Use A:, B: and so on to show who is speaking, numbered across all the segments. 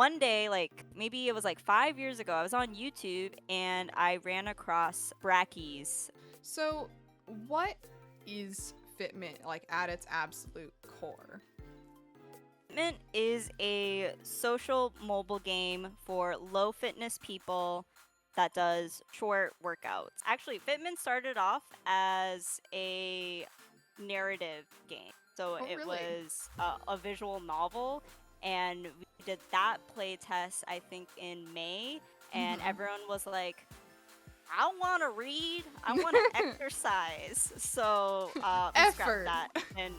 A: one day, like maybe it was like 5 years ago, I was on YouTube and I ran across Brackies.
B: So, what is Fitment like at its absolute core?
A: Fitment is a social mobile game for low fitness people that does short workouts. Actually, Fitment started off as a narrative game. So
B: Oh,
A: it
B: really?
A: was a visual novel, and we did that play test, I think, in May, and
B: Mhm.
A: everyone was like, I want to read, I want to exercise. So we scrapped
B: Effort.
A: that and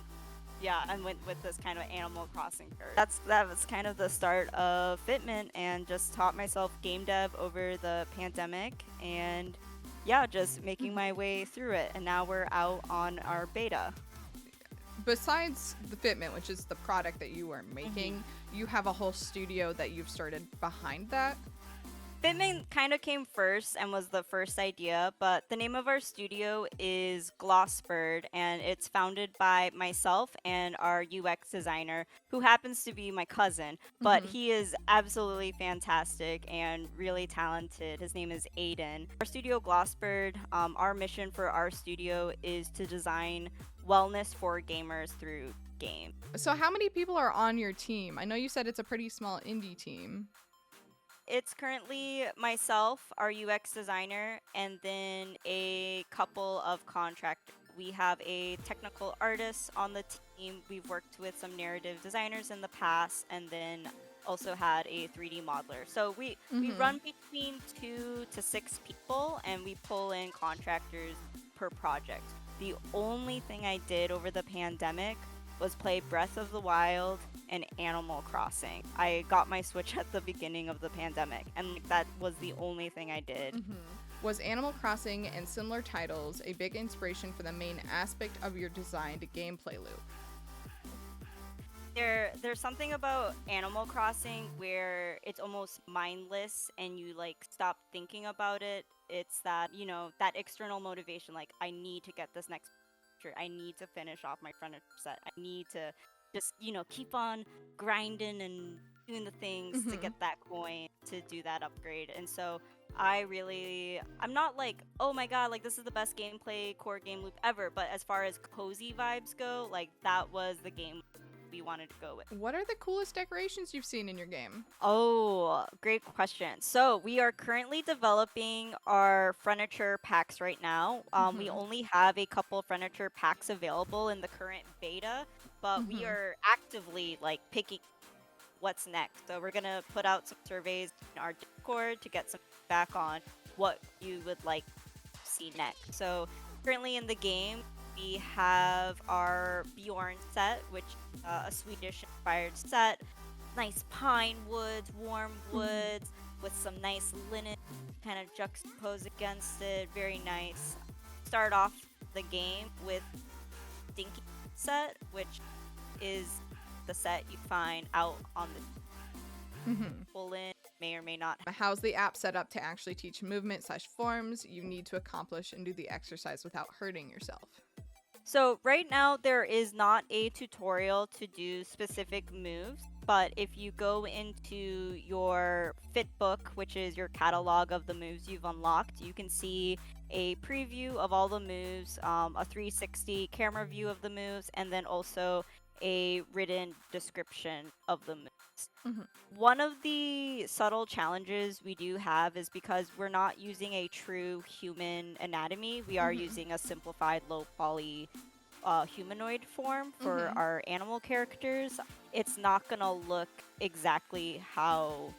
A: yeah, and went with this kind of Animal Crossing first. That was kind of the start of Fitment, and just taught myself game dev over the pandemic, and yeah, just making my way through it. And now we're out on our beta.
B: Besides the Fitment, which is the product that you are making, you have a whole studio that you've started behind that.
A: Fitment kind of came first and was the first idea, but the name of our studio is Glossbird, and it's founded by myself and our UX designer, who happens to be my cousin, but
B: Mhm.
A: he is absolutely fantastic and really talented. His name is Aiden. Our studio, Glossbird, our mission for our studio is to design wellness for gamers through game.
B: So, how many people are on your team? I know you said it's a pretty small indie team.
A: It's currently myself, our UX designer, and then a couple of contractors. We have a technical artist on the team. We've worked with some narrative designers in the past, and then also had a 3D modeler. So we
B: Mhm.
A: run between 2 to 6 people, and we pull in contractors per project. The only thing I did over the pandemic was play Breath of the Wild and Animal Crossing. I got my Switch at the beginning of the pandemic, and like, that was the only thing I did.
B: Mhm. Was Animal Crossing and similar titles a big inspiration for the main aspect of your designed gameplay loop?
A: There's something about Animal Crossing where it's almost mindless and you like stop thinking about it. It's that, that external motivation, like I need to get this next picture. I need to finish off my furniture set. I need to just, keep on grinding and doing the things to get
B: Mhm.
A: that coin to do that upgrade. And so I'm not like, oh my god, like this is the best gameplay core game loop ever, but as far as cozy vibes go, like that was the game we wanted to go with.
B: What are the coolest decorations you've seen in your game?
A: Oh, great question. So we are currently developing our furniture packs right now. We
B: Mhm.
A: only have a couple furniture packs available in the current beta, but we
B: Mhm.
A: are actively like picking what's next. So we're gonna put out some surveys in our Discord to get some feedback on what you would like to see next. So currently in the game, we have our Bjorn set, which is a Swedish inspired set. Nice pine woods, warm
B: Mhm.
A: woods, with some nice linen kind of juxtaposed against it. Very nice. Start off the game with Dinky set, which is the set you find out on the
B: Mhm.
A: pull in, may or may not.
B: How's the app set up to actually teach movement/forms you need to accomplish and do the exercise without hurting yourself?
A: So right now there is not a tutorial to do specific moves, but if you go into your fit book, which is your catalog of the moves you've unlocked, you can see a preview of all the moves, a 360 camera view of the moves, and then also a written description of the moves.
B: Mhm.
A: One of the subtle challenges we do have is because we're not using a true human anatomy, we are
B: Mhm.
A: using a simplified low poly humanoid form for
B: Mhm.
A: our animal characters. It's not gonna look exactly how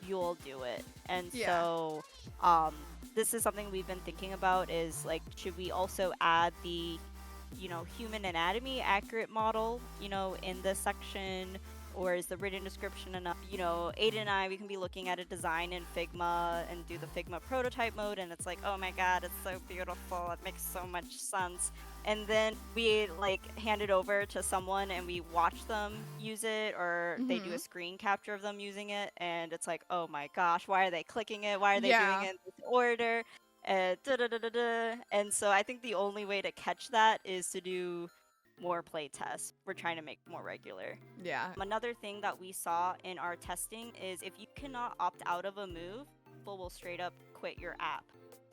A: you'll do it. And
B: Yeah.
A: so this is something we've been thinking about is like, should we also add the human anatomy accurate model, in this section, or is the written description enough? Aiden and I, we can be looking at a design in Figma and do the Figma prototype mode, and it's like, oh my god, it's so beautiful, it makes so much sense. And then we like hand it over to someone and we watch them use it, or they do a
B: Mhm.
A: screen capture of them using it, and it's like, oh my gosh, why are they clicking it? Why are they doing
B: Yeah.
A: it in this order? Da, da, da, da, da. And so I think the only way to catch that is to do more play tests. We're trying to make more regular.
B: Yeah.
A: Another thing that we saw in our testing is if you cannot opt out of a move, people will straight up quit your app.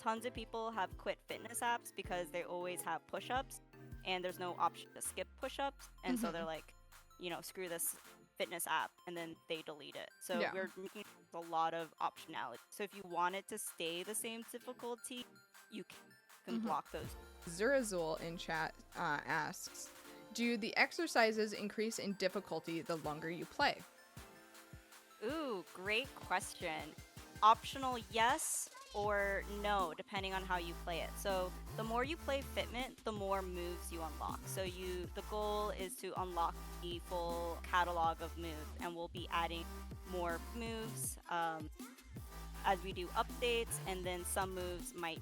A: Tons of people have quit fitness apps because they always have push-ups and there's no option to skip push-ups. And so they're like, screw this fitness app, and then they delete it. So
B: Yeah.
A: we're making a lot of optionality. So if you want it to stay the same difficulty, you can block those.
B: Zurazul in chat asks, do the exercises increase in difficulty the longer you play?
A: Ooh, great question. Optional, yes or no, depending on how you play it. So the more you play Fitment, the more moves you unlock. So the goal is to unlock the full catalog of moves, and we'll be adding more moves as we do updates, and then some moves might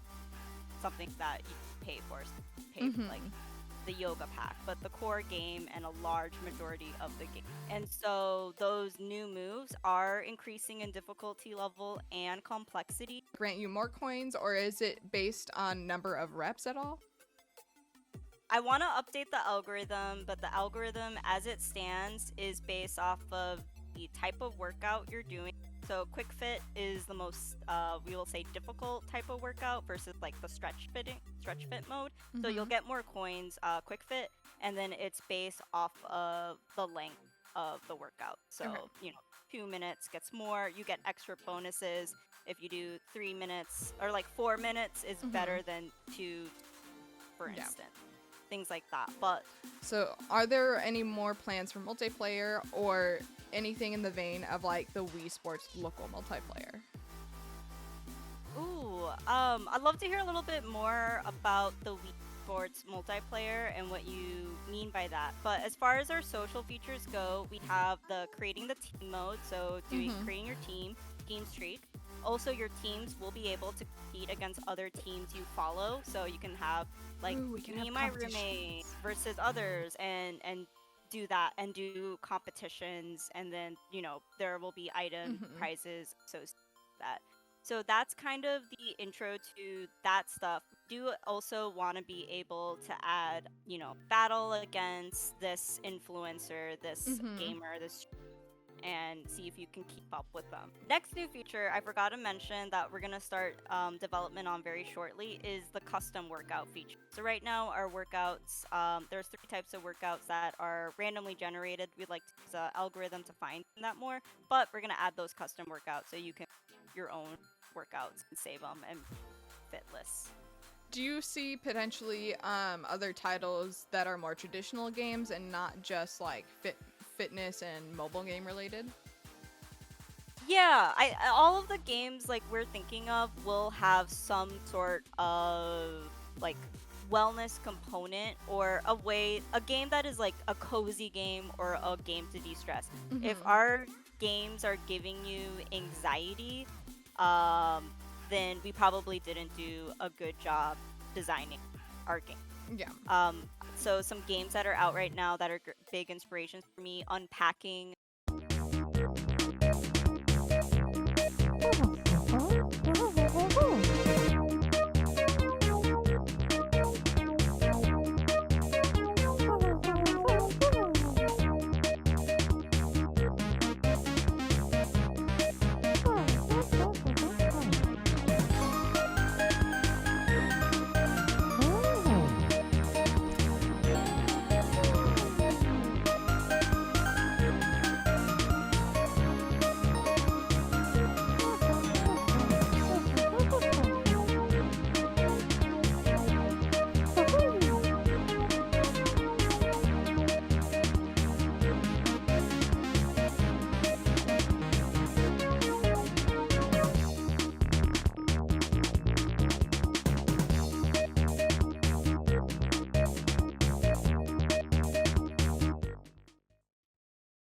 A: something that you pay for, like the yoga pack, but the core game and a large majority of the game. And so those new moves are increasing in difficulty level and complexity.
B: Grant you more coins, or is it based on number of reps at all?
A: I want to update the algorithm, but the algorithm as it stands is based off of the type of workout you're doing. So quick fit is the most, we will say, difficult type of workout versus like the stretch fit mode. So you'll get more coins, quick fit, and then it's based off of the length of the workout. So, 2 minutes gets more. You get extra bonuses. If you do 3 minutes or like 4 minutes is better than 2, for instance. Things like that. But
B: so are there any more plans for multiplayer or anything in the vein of like the Wii Sports local multiplayer?
A: Ooh, I'd love to hear a little bit more about the Wii Sports multiplayer and what you mean by that. But as far as our social features go, we have the creating the team mode, so creating your team streak. Also, your teams will be able to compete against other teams you follow, so you can have like me and my roommate versus others, and do that and do competitions, and then there will be item prizes associated with that. So that's kind of the intro to that stuff. Do also want to be able to add battle against this influencer, this gamer, this, and see if you can keep up with them. Next new feature I forgot to mention that we're going to start development on very shortly is the custom workout feature. So right now our workouts, there's 3 types of workouts that are randomly generated. We'd like to use an algorithm to find that more, but we're going to add those custom workouts so you can your own workouts and save them and fit lists.
B: Do you see potentially other titles that are more traditional games and not just like fitness and mobile game related?
A: Yeah, all of the games like we're thinking of will have some sort of like wellness component, or a game that is like a cozy game or a game to de-stress. If our games are giving you anxiety, then we probably didn't do a good job designing our game.
B: Yeah.
A: So some games that are out right now that are big inspirations for me: Unpacking,